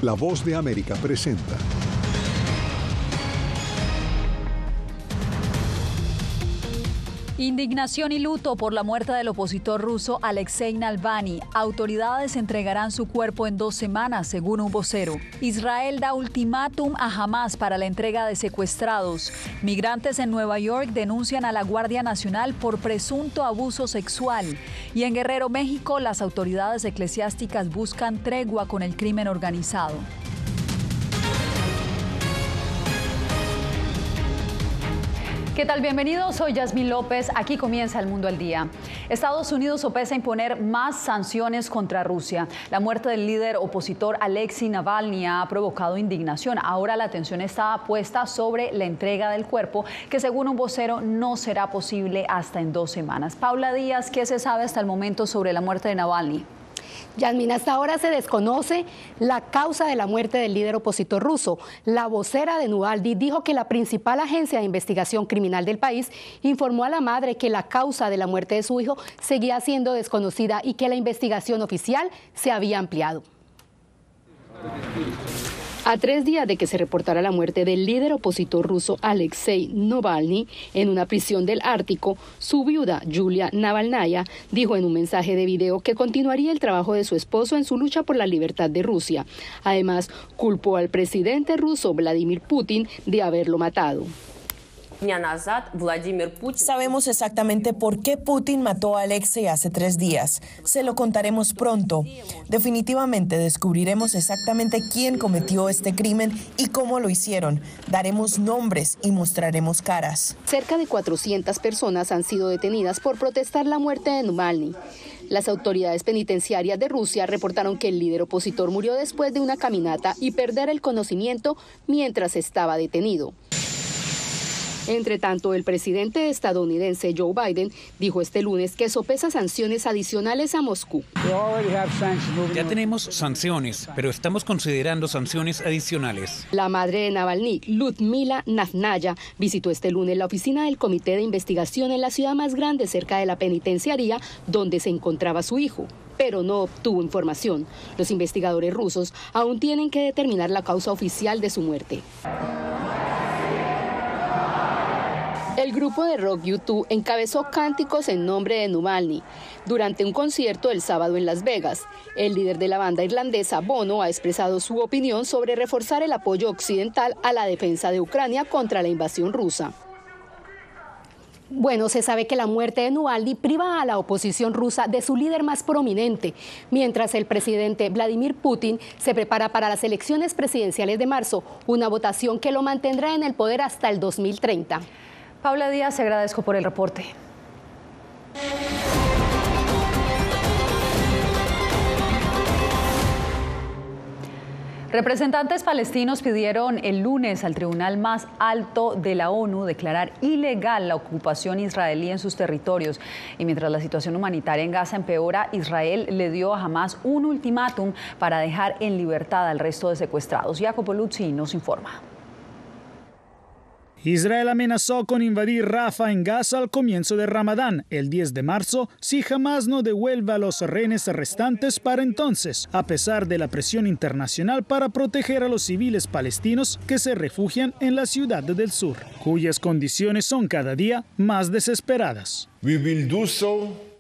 La Voz de América presenta. Indignación y luto por la muerte del opositor ruso Alexei Navalny. Autoridades entregarán su cuerpo en 2 semanas, según un vocero. Israel da ultimátum a Hamás para la entrega de secuestrados. Migrantes en Nueva York denuncian a la Guardia Nacional por presunto abuso sexual. Y en Guerrero, México, las autoridades eclesiásticas buscan tregua con el crimen organizado. ¿Qué tal? Bienvenidos, soy Yasmín López. Aquí comienza El Mundo al Día. Estados Unidos sopesa imponer más sanciones contra Rusia. La muerte del líder opositor Alexei Navalny ha provocado indignación. Ahora la atención está puesta sobre la entrega del cuerpo, que según un vocero no será posible hasta en 2 semanas. Paula Díaz, ¿qué se sabe hasta el momento sobre la muerte de Navalny? Yasmín, hasta ahora se desconoce la causa de la muerte del líder opositor ruso. La vocera de Navalny dijo que la principal agencia de investigación criminal del país informó a la madre que la causa de la muerte de su hijo seguía siendo desconocida y que la investigación oficial se había ampliado. A 3 días de que se reportara la muerte del líder opositor ruso Alexei Navalny en una prisión del Ártico, su viuda Yulia Navalnaya dijo en un mensaje de video que continuaría el trabajo de su esposo en su lucha por la libertad de Rusia. Además, culpó al presidente ruso Vladimir Putin de haberlo matado. Sabemos exactamente por qué Putin mató a Alexei hace 3 días. Se lo contaremos pronto. Definitivamente descubriremos exactamente quién cometió este crimen y cómo lo hicieron. Daremos nombres y mostraremos caras. Cerca de 400 personas han sido detenidas por protestar la muerte de Navalny. Las autoridades penitenciarias de Rusia reportaron que el líder opositor murió después de una caminata y perder el conocimiento mientras estaba detenido. Entre tanto, el presidente estadounidense Joe Biden dijo este lunes que sopesa sanciones adicionales a Moscú. Ya tenemos sanciones, pero estamos considerando sanciones adicionales. La madre de Navalny, Lyudmila Navalnaya, visitó este lunes la oficina del Comité de Investigación en la ciudad más grande cerca de la penitenciaría donde se encontraba su hijo, pero no obtuvo información. Los investigadores rusos aún tienen que determinar la causa oficial de su muerte. El grupo de rock U2 encabezó cánticos en nombre de Navalny durante un concierto el sábado en Las Vegas. El líder de la banda irlandesa Bono ha expresado su opinión sobre reforzar el apoyo occidental a la defensa de Ucrania contra la invasión rusa. Bueno, se sabe que la muerte de Navalny priva a la oposición rusa de su líder más prominente, mientras el presidente Vladimir Putin se prepara para las elecciones presidenciales de marzo, una votación que lo mantendrá en el poder hasta el 2030. Paula Díaz, te agradezco por el reporte. Representantes palestinos pidieron el lunes al tribunal más alto de la ONU declarar ilegal la ocupación israelí en sus territorios. Y mientras la situación humanitaria en Gaza empeora, Israel le dio a Hamás un ultimátum para dejar en libertad al resto de secuestrados. Jacopo Luzzi nos informa. Israel amenazó con invadir Rafah en Gaza al comienzo de Ramadán, el 10 de marzo, si Hamás no devuelve a los rehenes restantes para entonces, a pesar de la presión internacional para proteger a los civiles palestinos que se refugian en la ciudad del sur, cuyas condiciones son cada día más desesperadas.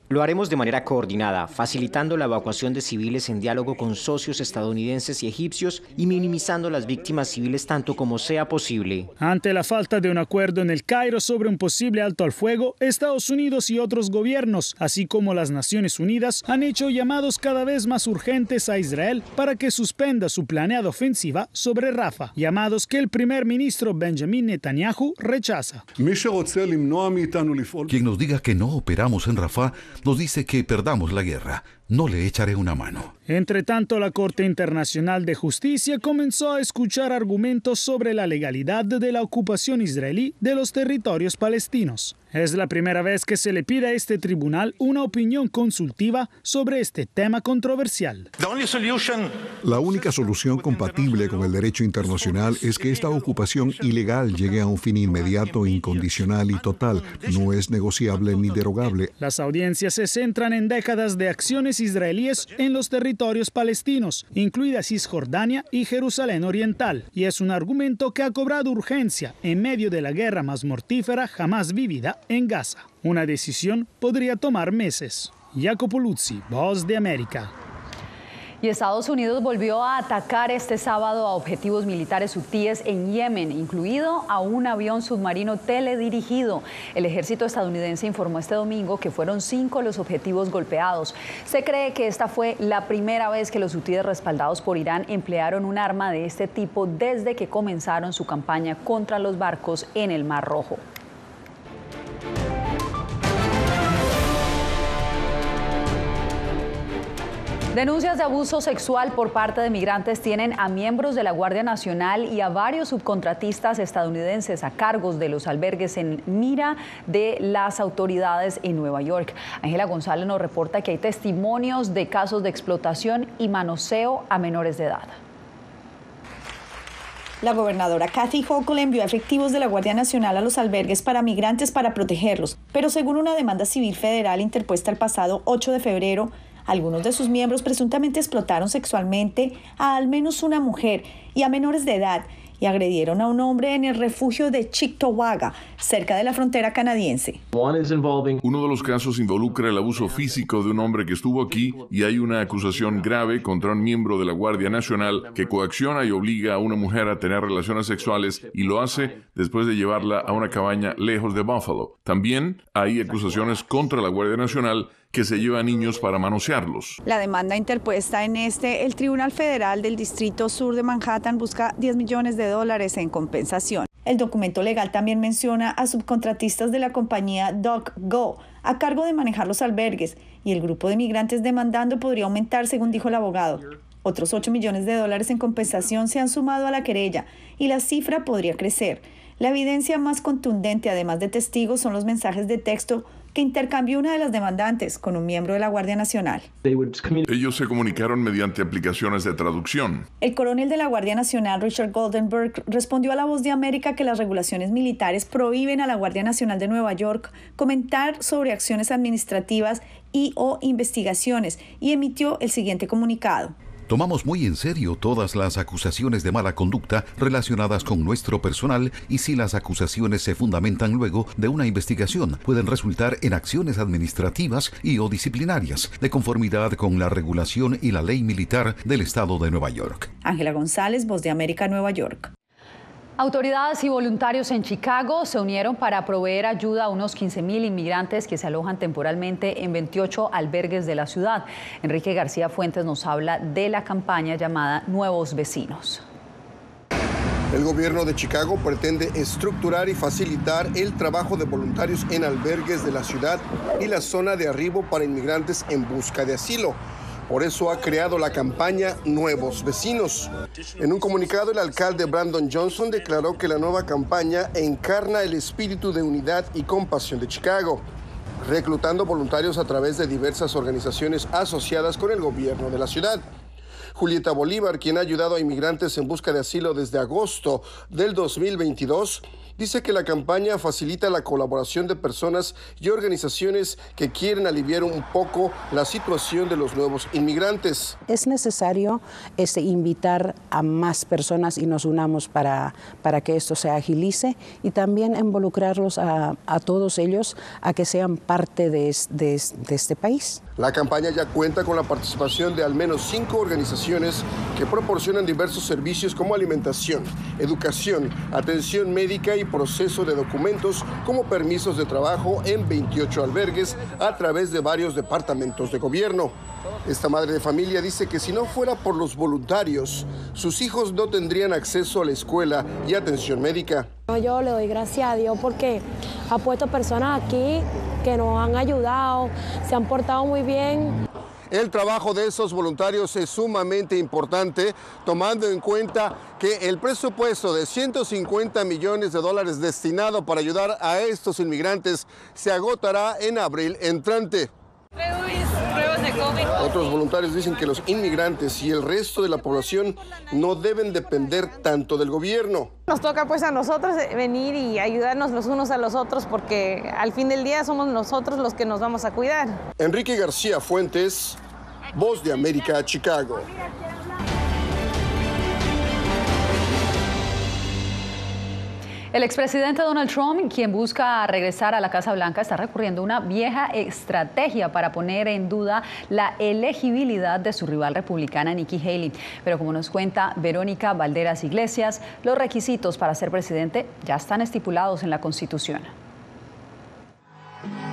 Lo haremos de manera coordinada, facilitando la evacuación de civiles en diálogo con socios estadounidenses y egipcios y minimizando las víctimas civiles tanto como sea posible. Ante la falta de un acuerdo en el Cairo sobre un posible alto al fuego, Estados Unidos y otros gobiernos, así como las Naciones Unidas, han hecho llamados cada vez más urgentes a Israel para que suspenda su planeada ofensiva sobre Rafah, llamados que el primer ministro Benjamin Netanyahu rechaza. Quien nos diga que no operamos en Rafah nos dice que perdamos la guerra. No le echaré una mano. Entre tanto, la Corte Internacional de Justicia comenzó a escuchar argumentos sobre la legalidad de la ocupación israelí de los territorios palestinos. Es la primera vez que se le pide a este tribunal una opinión consultiva sobre este tema controversial. La única solución compatible con el derecho internacional es que esta ocupación ilegal llegue a un fin inmediato, incondicional y total. No es negociable ni derogable. Las audiencias se centran en décadas de acciones ocupaciones israelíes en los territorios palestinos, incluida Cisjordania y Jerusalén Oriental, y es un argumento que ha cobrado urgencia en medio de la guerra más mortífera jamás vivida en Gaza. Una decisión podría tomar meses. Jacopo Luzzi, Voz de América. Y Estados Unidos volvió a atacar este sábado a objetivos militares hutíes en Yemen, incluido a un avión submarino teledirigido. El ejército estadounidense informó este domingo que fueron 5 los objetivos golpeados. Se cree que esta fue la primera vez que los hutíes respaldados por Irán emplearon un arma de este tipo desde que comenzaron su campaña contra los barcos en el Mar Rojo. Denuncias de abuso sexual por parte de migrantes tienen a miembros de la Guardia Nacional y a varios subcontratistas estadounidenses a cargos de los albergues en mira de las autoridades en Nueva York. Ángela González nos reporta que hay testimonios de casos de explotación y manoseo a menores de edad. La gobernadora Kathy Hochul envió efectivos de la Guardia Nacional a los albergues para migrantes para protegerlos, pero según una demanda civil federal interpuesta el pasado 8 de febrero, algunos de sus miembros presuntamente explotaron sexualmente a al menos una mujer y a menores de edad y agredieron a un hombre en el refugio de Cheektowaga, cerca de la frontera canadiense. Uno de los casos involucra el abuso físico de un hombre que estuvo aquí y hay una acusación grave contra un miembro de la Guardia Nacional que coacciona y obliga a una mujer a tener relaciones sexuales y lo hace después de llevarla a una cabaña lejos de Buffalo. También hay acusaciones contra la Guardia Nacional que se lleva a niños para manosearlos. La demanda interpuesta en el Tribunal Federal del Distrito Sur de Manhattan busca $10 millones en compensación. El documento legal también menciona a subcontratistas de la compañía DuckGo a cargo de manejar los albergues y el grupo de migrantes demandando podría aumentar, según dijo el abogado. Otros $8 millones en compensación se han sumado a la querella y la cifra podría crecer. La evidencia más contundente, además de testigos, son los mensajes de texto que intercambió una de las demandantes con un miembro de la Guardia Nacional. Ellos se comunicaron mediante aplicaciones de traducción. El coronel de la Guardia Nacional, Richard Goldenberg, respondió a La Voz de América que las regulaciones militares prohíben a la Guardia Nacional de Nueva York comentar sobre acciones administrativas y/o investigaciones y emitió el siguiente comunicado. Tomamos muy en serio todas las acusaciones de mala conducta relacionadas con nuestro personal y si las acusaciones se fundamentan luego de una investigación, pueden resultar en acciones administrativas y o disciplinarias, de conformidad con la regulación y la ley militar del estado de Nueva York. Ángela González, Voz de América, Nueva York. Autoridades y voluntarios en Chicago se unieron para proveer ayuda a unos 15,000 inmigrantes que se alojan temporalmente en 28 albergues de la ciudad. Enrique García Fuentes nos habla de la campaña llamada Nuevos Vecinos. El gobierno de Chicago pretende estructurar y facilitar el trabajo de voluntarios en albergues de la ciudad y la zona de arribo para inmigrantes en busca de asilo. Por eso ha creado la campaña Nuevos Vecinos. En un comunicado, el alcalde Brandon Johnson declaró que la nueva campaña encarna el espíritu de unidad y compasión de Chicago, reclutando voluntarios a través de diversas organizaciones asociadas con el gobierno de la ciudad. Julieta Bolívar, quien ha ayudado a inmigrantes en busca de asilo desde agosto del 2022, dice que la campaña facilita la colaboración de personas y organizaciones que quieren aliviar un poco la situación de los nuevos inmigrantes. Es necesario invitar a más personas y nos unamos para que esto se agilice y también involucrarlos a todos ellos a que sean parte de este país. La campaña ya cuenta con la participación de al menos 5 organizaciones que proporcionan diversos servicios como alimentación, educación, atención médica y proceso de documentos como permisos de trabajo en 28 albergues a través de varios departamentos de gobierno. Esta madre de familia dice que si no fuera por los voluntarios, sus hijos no tendrían acceso a la escuela y atención médica. Yo le doy gracias a Dios porque ha puesto personas aquí que nos han ayudado, se han portado muy bien. El trabajo de esos voluntarios es sumamente importante, tomando en cuenta que el presupuesto de $150 millones destinado para ayudar a estos inmigrantes se agotará en abril entrante. Otros voluntarios dicen que los inmigrantes y el resto de la población no deben depender tanto del gobierno. Nos toca pues a nosotros venir y ayudarnos los unos a los otros porque al fin del día somos nosotros los que nos vamos a cuidar. Enrique García Fuentes, Voz de América, Chicago. El expresidente Donald Trump, quien busca regresar a la Casa Blanca, está recurriendo a una vieja estrategia para poner en duda la elegibilidad de su rival republicana Nikki Haley. Pero como nos cuenta Verónica Valderas Iglesias, los requisitos para ser presidente ya están estipulados en la Constitución.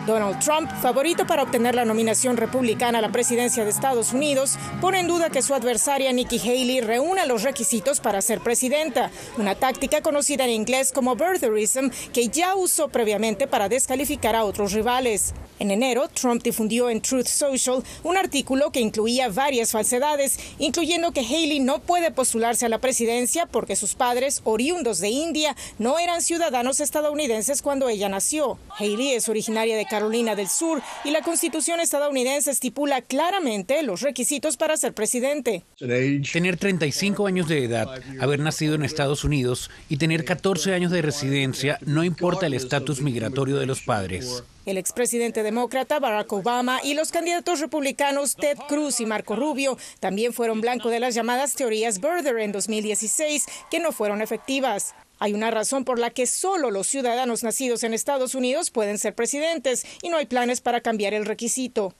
Donald Trump, favorito para obtener la nominación republicana a la presidencia de Estados Unidos, pone en duda que su adversaria Nikki Haley reúna los requisitos para ser presidenta, una táctica conocida en inglés como birtherism, que ya usó previamente para descalificar a otros rivales. En enero, Trump difundió en Truth Social un artículo que incluía varias falsedades, incluyendo que Haley no puede postularse a la presidencia porque sus padres, oriundos de India, no eran ciudadanos estadounidenses cuando ella nació. Haley es originaria de Carolina del Sur y la Constitución estadounidense estipula claramente los requisitos para ser presidente. Tener 35 años de edad, haber nacido en Estados Unidos y tener 14 años de residencia, no importa el estatus migratorio de los padres. El expresidente demócrata Barack Obama y los candidatos republicanos Ted Cruz y Marco Rubio también fueron blanco de las llamadas teorías birther en 2016, que no fueron efectivas. Hay una razón por la que solo los ciudadanos nacidos en Estados Unidos pueden ser presidentes y no hay planes para cambiar el requisito.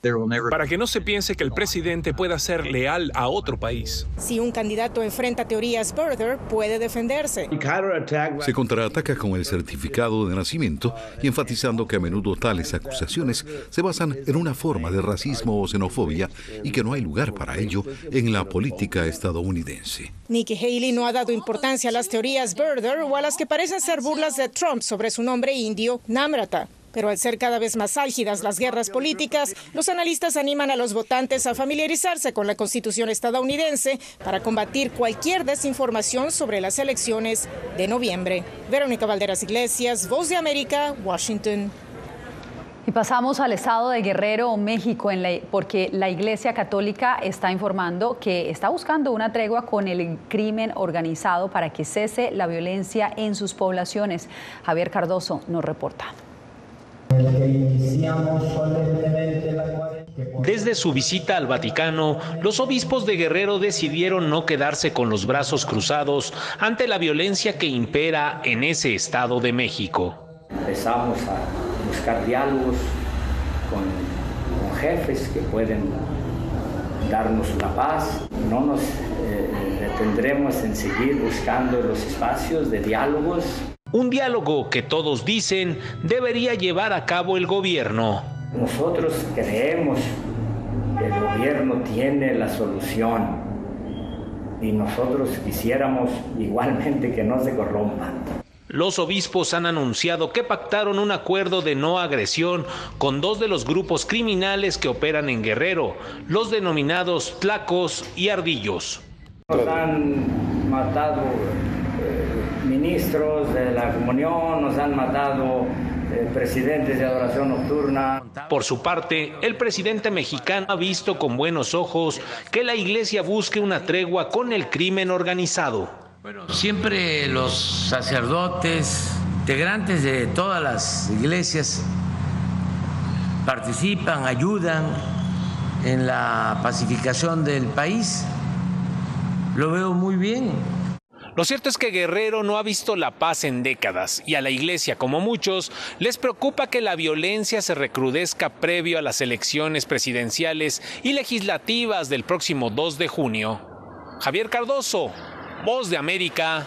Para que no se piense que el presidente pueda ser leal a otro país. Si un candidato enfrenta teorías birther, puede defenderse. Se contraataca con el certificado de nacimiento y enfatizando que a menudo tales acusaciones se basan en una forma de racismo o xenofobia y que no hay lugar para ello en la política estadounidense. Nikki Haley no ha dado importancia a las teorías birther o a las que parecen ser burlas de Trump sobre su nombre indio, Namrata. Pero al ser cada vez más álgidas las guerras políticas, los analistas animan a los votantes a familiarizarse con la Constitución estadounidense para combatir cualquier desinformación sobre las elecciones de noviembre. Verónica Valderas Iglesias, Voz de América, Washington. Y pasamos al estado de Guerrero, México, porque la Iglesia Católica está informando que está buscando una tregua con el crimen organizado para que cese la violencia en sus poblaciones. Javier Cardoso nos reporta. Desde su visita al Vaticano, los obispos de Guerrero decidieron no quedarse con los brazos cruzados ante la violencia que impera en ese estado de México. Empezamos a buscar diálogos con jefes que pueden darnos la paz. No nos detendremos en seguir buscando los espacios de diálogos. Un diálogo que todos dicen debería llevar a cabo el gobierno. Nosotros creemos que el gobierno tiene la solución y nosotros quisiéramos igualmente que no se corrompan. Los obispos han anunciado que pactaron un acuerdo de no agresión con dos de los grupos criminales que operan en Guerrero, los denominados Tlacos y Ardillos. Nos han matado ministros de la comunión, nos han matado presidentes de adoración nocturna. Por su parte, el presidente mexicano ha visto con buenos ojos que la iglesia busque una tregua con el crimen organizado. Siempre los sacerdotes, integrantes de todas las iglesias, participan, ayudan en la pacificación del país. Lo veo muy bien. Lo cierto es que Guerrero no ha visto la paz en décadas y a la iglesia, como muchos, les preocupa que la violencia se recrudezca previo a las elecciones presidenciales y legislativas del próximo 2 de junio. Javier Cardoso, Voz de América,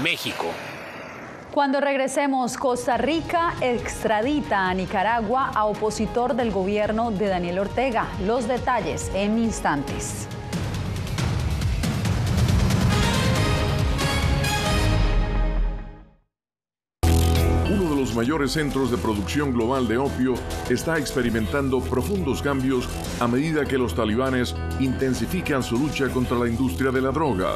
México. Cuando regresemos, Costa Rica extradita a Nicaragua a opositor del gobierno de Daniel Ortega. Los detalles en instantes. Uno de los mayores centros de producción global de opio está experimentando profundos cambios a medida que los talibanes intensifican su lucha contra la industria de la droga.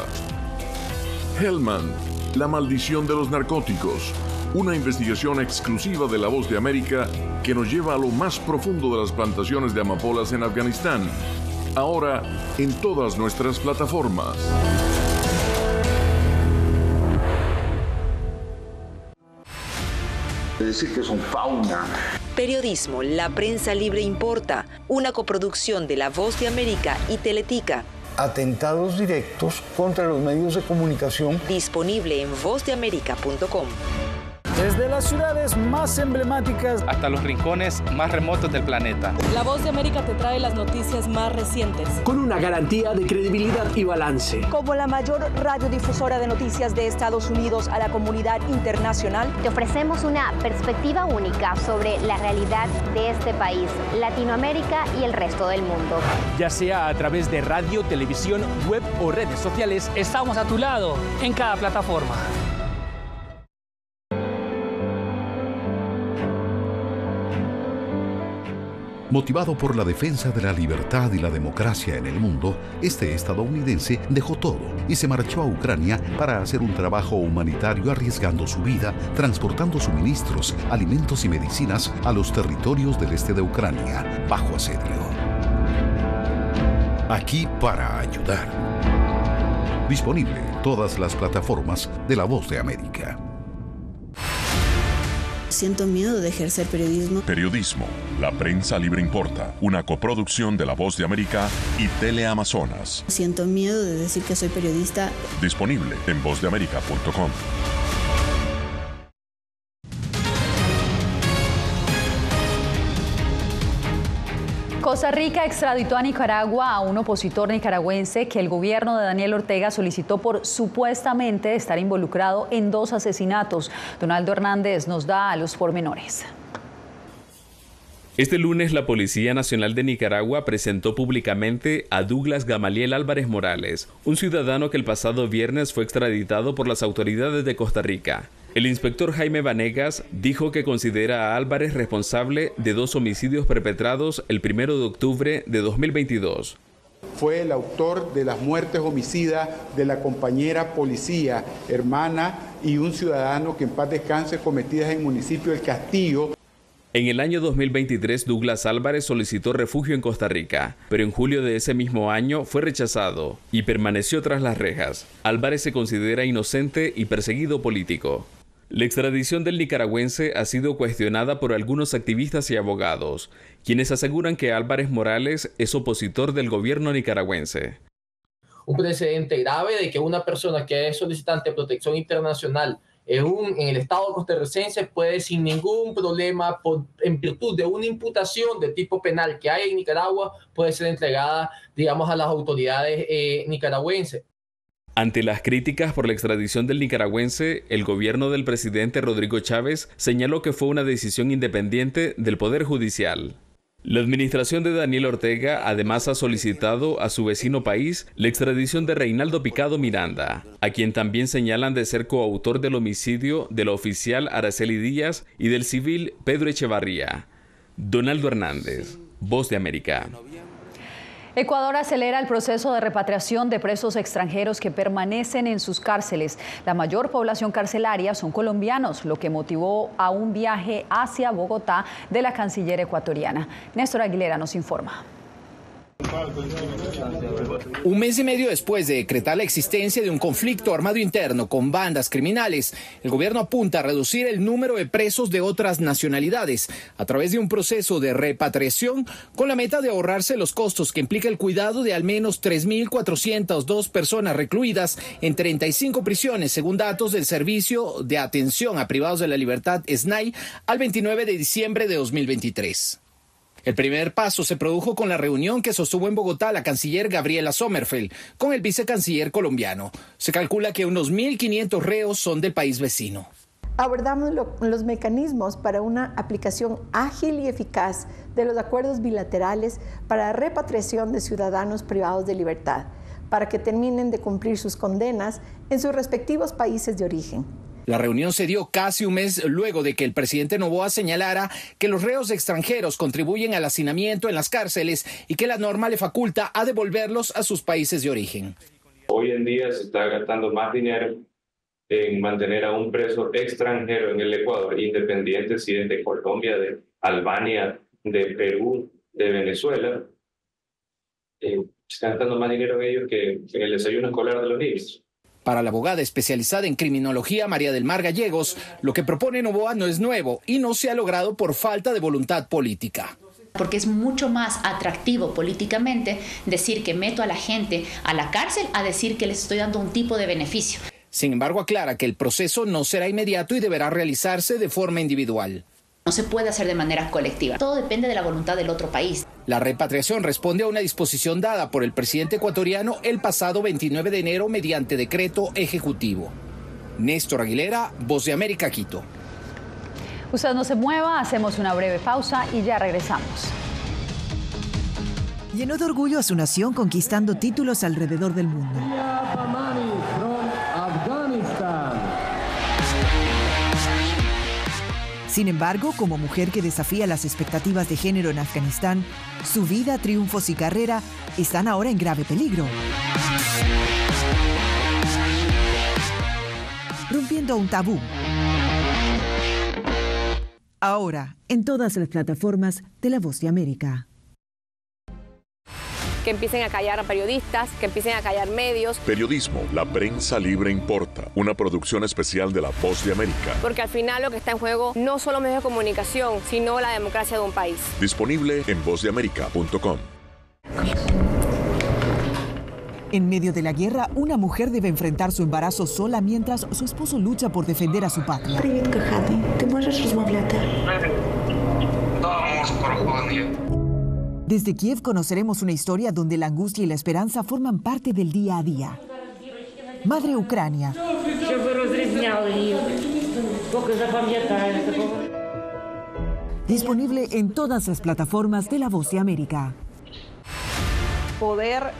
Hellman, la maldición de los narcóticos, una investigación exclusiva de La Voz de América que nos lleva a lo más profundo de las plantaciones de amapolas en Afganistán, ahora en todas nuestras plataformas. Decir que son fauna Periodismo, la prensa libre importa, una coproducción de La Voz de América y Teletica. Atentados directos contra los medios de comunicación. Disponible en vozdeamerica.com. Desde las ciudades más emblemáticas hasta los rincones más remotos del planeta. La Voz de América te trae las noticias más recientes. Con una garantía de credibilidad y balance. Como la mayor radiodifusora de noticias de Estados Unidos a la comunidad internacional, te ofrecemos una perspectiva única sobre la realidad de este país, Latinoamérica y el resto del mundo. Ya sea a través de radio, televisión, web o redes sociales, estamos a tu lado en cada plataforma. Motivado por la defensa de la libertad y la democracia en el mundo, este estadounidense dejó todo y se marchó a Ucrania para hacer un trabajo humanitario arriesgando su vida, transportando suministros, alimentos y medicinas a los territorios del este de Ucrania, bajo asedio. Aquí para ayudar. Disponible en todas las plataformas de La Voz de América. Siento miedo de ejercer periodismo. Periodismo, la prensa libre importa, una coproducción de La Voz de América y Teleamazonas. Siento miedo de decir que soy periodista. Disponible en vozdeamerica.com. Costa Rica extraditó a Nicaragua a un opositor nicaragüense que el gobierno de Daniel Ortega solicitó por supuestamente estar involucrado en 2 asesinatos. Donaldo Hernández nos da los pormenores. Este lunes, la Policía Nacional de Nicaragua presentó públicamente a Douglas Gamaliel Álvarez Morales, un ciudadano que el pasado viernes fue extraditado por las autoridades de Costa Rica. El inspector Jaime Vanegas dijo que considera a Álvarez responsable de 2 homicidios perpetrados el 1 de octubre de 2022. Fue el autor de las muertes homicidas de la compañera policía, hermana y un ciudadano que en paz descanse cometidas en el municipio del Castillo. En el año 2023, Douglas Álvarez solicitó refugio en Costa Rica, pero en julio de ese mismo año fue rechazado y permaneció tras las rejas. Álvarez se considera inocente y perseguido político. La extradición del nicaragüense ha sido cuestionada por algunos activistas y abogados, quienes aseguran que Álvarez Morales es opositor del gobierno nicaragüense. Un precedente grave de que una persona que es solicitante de protección internacional en el Estado costarricense puede sin ningún problema, en virtud de una imputación de tipo penal que hay en Nicaragua, puede ser entregada, digamos, a las autoridades nicaragüenses. Ante las críticas por la extradición del nicaragüense, el gobierno del presidente Rodrigo Chávez señaló que fue una decisión independiente del Poder Judicial. La administración de Daniel Ortega además ha solicitado a su vecino país la extradición de Reinaldo Picado Miranda, a quien también señalan de ser coautor del homicidio de la oficial Araceli Díaz y del civil Pedro Echevarría. Donaldo Hernández, Voz de América. Ecuador acelera el proceso de repatriación de presos extranjeros que permanecen en sus cárceles. La mayor población carcelaria son colombianos, lo que motivó a un viaje hacia Bogotá de la canciller ecuatoriana. Néstor Aguilera nos informa. Un mes y medio después de decretar la existencia de un conflicto armado interno con bandas criminales, el gobierno apunta a reducir el número de presos de otras nacionalidades a través de un proceso de repatriación con la meta de ahorrarse los costos que implica el cuidado de al menos 3.402 personas recluidas en 35 prisiones, según datos del Servicio de Atención a Privados de la Libertad, SNAI, al 29 de diciembre de 2023. El primer paso se produjo con la reunión que sostuvo en Bogotá la canciller Gabriela Sommerfeld con el vicecanciller colombiano. Se calcula que unos 1.500 reos son del país vecino. Abordamos los mecanismos para una aplicación ágil y eficaz de los acuerdos bilaterales para repatriación de ciudadanos privados de libertad, para que terminen de cumplir sus condenas en sus respectivos países de origen. La reunión se dio casi un mes luego de que el presidente Noboa señalara que los reos extranjeros contribuyen al hacinamiento en las cárceles y que la norma le faculta a devolverlos a sus países de origen. Hoy en día se está gastando más dinero en mantener a un preso extranjero en el Ecuador, independiente si es de Colombia, de Albania, de Perú, de Venezuela. Se está gastando más dinero en ellos que en el desayuno escolar de los niños. Para la abogada especializada en criminología María del Mar Gallegos, lo que propone Noboa no es nuevo y no se ha logrado por falta de voluntad política. Porque es mucho más atractivo políticamente decir que meto a la gente a la cárcel a decir que les estoy dando un tipo de beneficio. Sin embargo, aclara que el proceso no será inmediato y deberá realizarse de forma individual. No se puede hacer de manera colectiva. Todo depende de la voluntad del otro país. La repatriación responde a una disposición dada por el presidente ecuatoriano el pasado 29 de enero mediante decreto ejecutivo. Néstor Aguilera, Voz de América, Quito. Usted no se mueva, hacemos una breve pausa y ya regresamos. Llenó de orgullo a su nación conquistando títulos alrededor del mundo. Sin embargo, como mujer que desafía las expectativas de género en Afganistán, su vida, triunfos y carrera están ahora en grave peligro. Rompiendo un tabú. Ahora, en todas las plataformas de La Voz de América. Que empiecen a callar a periodistas, que empiecen a callar medios. Periodismo, la prensa libre importa. Una producción especial de La Voz de América. Porque al final lo que está en juego no solo medios de comunicación, sino la democracia de un país. Disponible en vozdeamerica.com. En medio de la guerra, una mujer debe enfrentar su embarazo sola mientras su esposo lucha por defender a su patria. Привіт, коханий. Ти можеш розмовляти? Desde Kiev conoceremos una historia donde la angustia y la esperanza forman parte del día a día. Madre Ucrania. Disponible en todas las plataformas de La Voz de América. Poder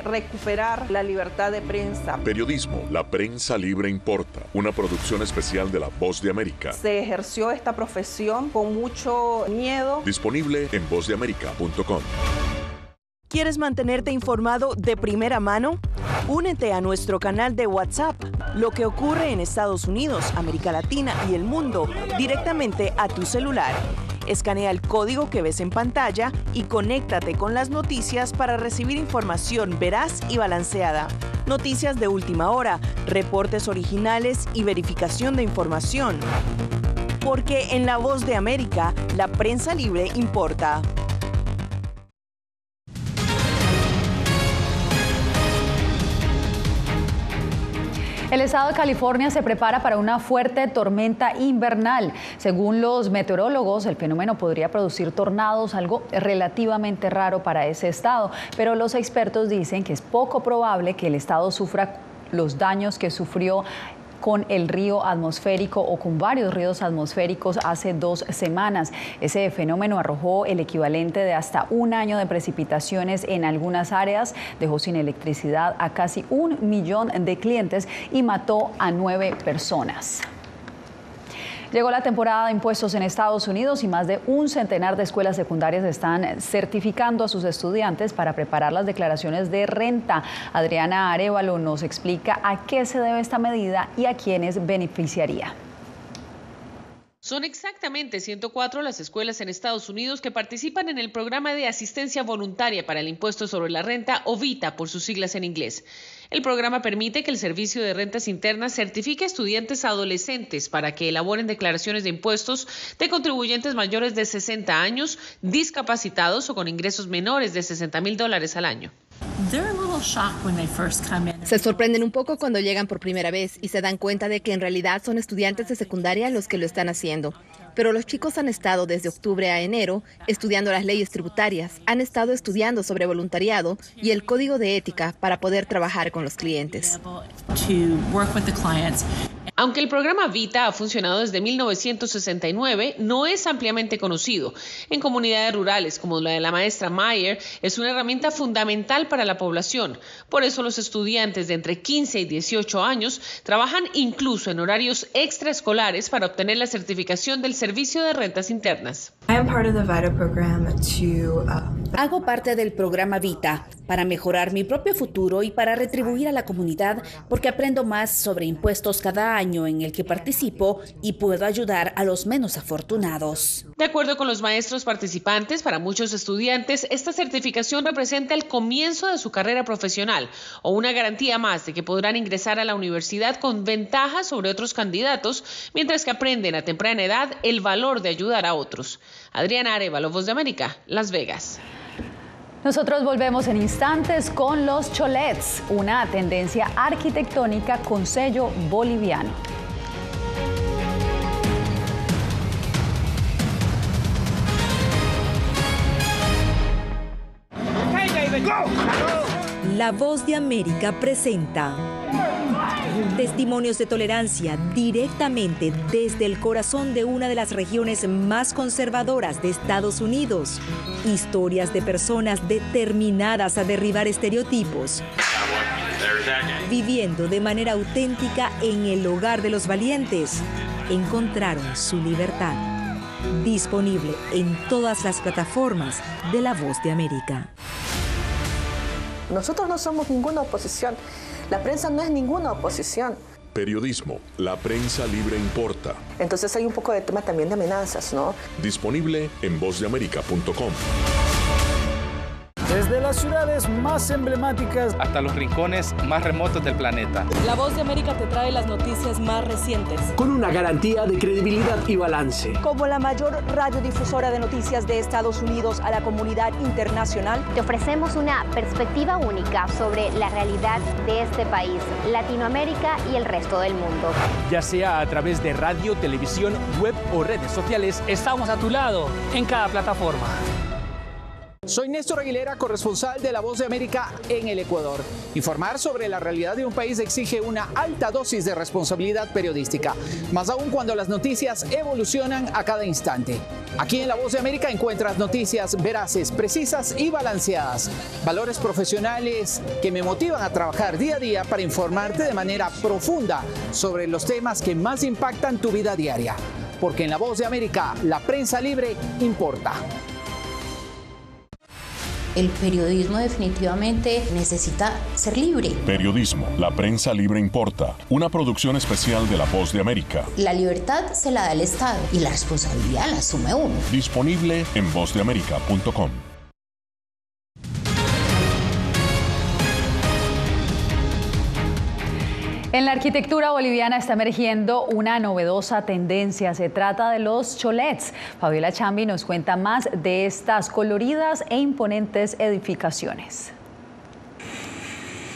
recuperar la libertad de prensa. Periodismo, la prensa libre importa. Una producción especial de La Voz de América. Se ejerció esta profesión con mucho miedo. Disponible en vozdeamerica.com. ¿Quieres mantenerte informado de primera mano? Únete a nuestro canal de WhatsApp. Lo que ocurre en Estados Unidos, América Latina y el mundo directamente a tu celular. Escanea el código que ves en pantalla y conéctate con las noticias para recibir información veraz y balanceada. Noticias de última hora, reportes originales y verificación de información. Porque en La Voz de América, la prensa libre importa. El estado de California se prepara para una fuerte tormenta invernal. Según los meteorólogos, el fenómeno podría producir tornados, algo relativamente raro para ese estado. Pero los expertos dicen que es poco probable que el estado sufra los daños que sufrió con el río atmosférico o con varios ríos atmosféricos hace 2 semanas. Ese fenómeno arrojó el equivalente de hasta un año de precipitaciones en algunas áreas, dejó sin electricidad a casi 1 millón de clientes y mató a 9 personas. Llegó la temporada de impuestos en Estados Unidos y más de un centenar de escuelas secundarias están certificando a sus estudiantes para preparar las declaraciones de renta. Adriana Arévalo nos explica a qué se debe esta medida y a quiénes beneficiaría. Son exactamente 104 las escuelas en Estados Unidos que participan en el programa de asistencia voluntaria para el impuesto sobre la renta, o VITA por sus siglas en inglés. El programa permite que el Servicio de Rentas Internas certifique a estudiantes adolescentes para que elaboren declaraciones de impuestos de contribuyentes mayores de 60 años, discapacitados o con ingresos menores de $60,000 al año. Se sorprenden un poco cuando llegan por primera vez y se dan cuenta de que en realidad son estudiantes de secundaria los que lo están haciendo. Pero los chicos han estado desde octubre a enero estudiando las leyes tributarias, han estado estudiando sobre voluntariado y el código de ética para poder trabajar con los clientes. Aunque el programa VITA ha funcionado desde 1969, no es ampliamente conocido. En comunidades rurales, como la de la maestra Mayer, es una herramienta fundamental para la población. Por eso los estudiantes de entre 15 y 18 años trabajan incluso en horarios extraescolares para obtener la certificación del Servicio de Rentas Internas. Hago parte del programa Vita para mejorar mi propio futuro y para retribuir a la comunidad porque aprendo más sobre impuestos cada año en el que participo y puedo ayudar a los menos afortunados. De acuerdo con los maestros participantes, para muchos estudiantes esta certificación representa el comienzo de su carrera profesional o una garantía más de que podrán ingresar a la universidad con ventajas sobre otros candidatos, mientras que aprenden a temprana edad el valor de ayudar a otros. Adriana Arevalo, Voz de América, Las Vegas. Nosotros volvemos en instantes con los cholets, una tendencia arquitectónica con sello boliviano. La Voz de América presenta testimonios de tolerancia directamente desde el corazón de una de las regiones más conservadoras de Estados Unidos. Historias de personas determinadas a derribar estereotipos, viviendo de manera auténtica en el hogar de los valientes. Encontraron su libertad. Disponible en todas las plataformas de La Voz de América. Nosotros no somos ninguna oposición. La prensa no es ninguna oposición. Periodismo, la prensa libre importa. Entonces hay un poco de tema también de amenazas, ¿no? Disponible en vozdeamerica.com. Desde las ciudades más emblemáticas hasta los rincones más remotos del planeta. La Voz de América te trae las noticias más recientes. Con una garantía de credibilidad y balance. Como la mayor radiodifusora de noticias de Estados Unidos a la comunidad internacional, te ofrecemos una perspectiva única sobre la realidad de este país, Latinoamérica y el resto del mundo. Ya sea a través de radio, televisión, web o redes sociales, estamos a tu lado en cada plataforma. Soy Néstor Aguilera, corresponsal de La Voz de América en el Ecuador. Informar sobre la realidad de un país exige una alta dosis de responsabilidad periodística, más aún cuando las noticias evolucionan a cada instante. Aquí en La Voz de América encuentras noticias veraces, precisas y balanceadas. Valores profesionales que me motivan a trabajar día a día para informarte de manera profunda sobre los temas que más impactan tu vida diaria. Porque en La Voz de América, la prensa libre importa. El periodismo definitivamente necesita ser libre. Periodismo, la prensa libre importa. Una producción especial de La Voz de América. La libertad se la da el Estado y la responsabilidad la asume uno. Disponible en vozdeamerica.com. En la arquitectura boliviana está emergiendo una novedosa tendencia. Se trata de los cholets. Fabiola Chambi nos cuenta más de estas coloridas e imponentes edificaciones.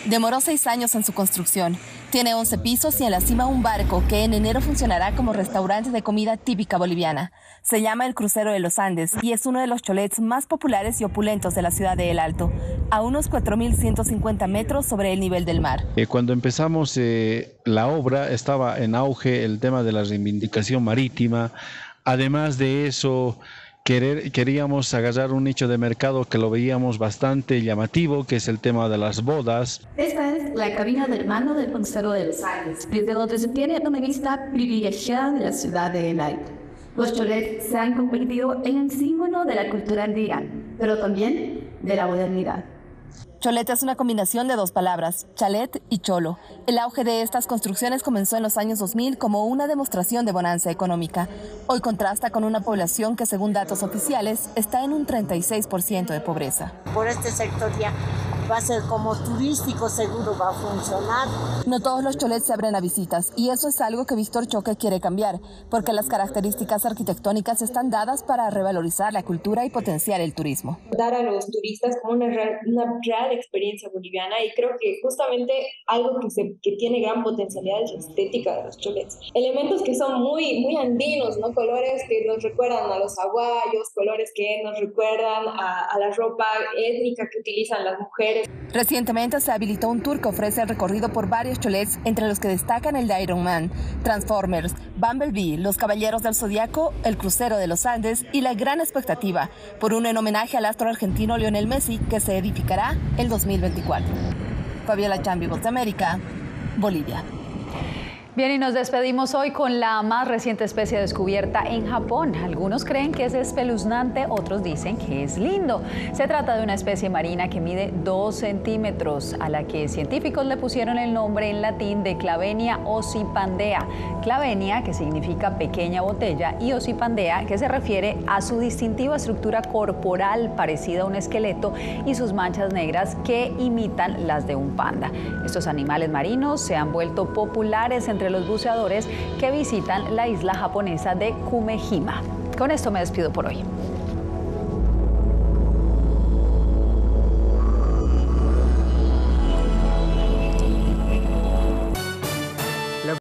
Demoró 6 años en su construcción. Tiene 11 pisos y en la cima un barco que en enero funcionará como restaurante de comida típica boliviana. Se llama el Crucero de los Andes y es uno de los cholets más populares y opulentos de la ciudad de El Alto, a unos 4.150 metros sobre el nivel del mar. Cuando empezamos la obra estaba en auge el tema de la reivindicación marítima. Además de eso, queríamos agarrar un nicho de mercado que lo veíamos bastante llamativo, que es el tema de las bodas. Esta es la cabina del mando del Crucero de los Andes, desde donde se tiene una vista privilegiada de la ciudad de El Alto. Los cholets se han convertido en el símbolo de la cultura andina, pero también de la modernidad. Cholet es una combinación de 2 palabras, chalet y cholo. El auge de estas construcciones comenzó en los años 2000 como una demostración de bonanza económica. Hoy contrasta con una población que, según datos oficiales, está en un 36% de pobreza. Por este sector ya va a ser como turístico, seguro va a funcionar. No todos los cholets se abren a visitas y eso es algo que Víctor Choque quiere cambiar, porque las características arquitectónicas están dadas para revalorizar la cultura y potenciar el turismo. Dar a los turistas como una real experiencia boliviana, y creo que justamente algo que tiene gran potencialidad es la estética de los cholets. Elementos que son muy andinos, ¿no? Colores que nos recuerdan a los aguayos, colores que nos recuerdan a la ropa étnica que utilizan las mujeres. Recientemente se habilitó un tour que ofrece el recorrido por varios cholets, entre los que destacan el de Iron Man, Transformers, Bumblebee, Los Caballeros del Zodiaco, el Crucero de los Andes y la gran expectativa por uno en homenaje al astro argentino Lionel Messi, que se edificará el 2024. Fabiola Chambi, Voz de América, Bolivia. Bien, y nos despedimos hoy con la más reciente especie descubierta en Japón. Algunos creen que es espeluznante, otros dicen que es lindo. Se trata de una especie marina que mide 2 centímetros, a la que científicos le pusieron el nombre en latín de Clavenia ocypandea. Clavenia, que significa pequeña botella, y ocypandea, que se refiere a su distintiva estructura corporal parecida a un esqueleto y sus manchas negras que imitan las de un panda. Estos animales marinos se han vuelto populares entre los buceadores que visitan la isla japonesa de Kumejima. Con esto me despido por hoy.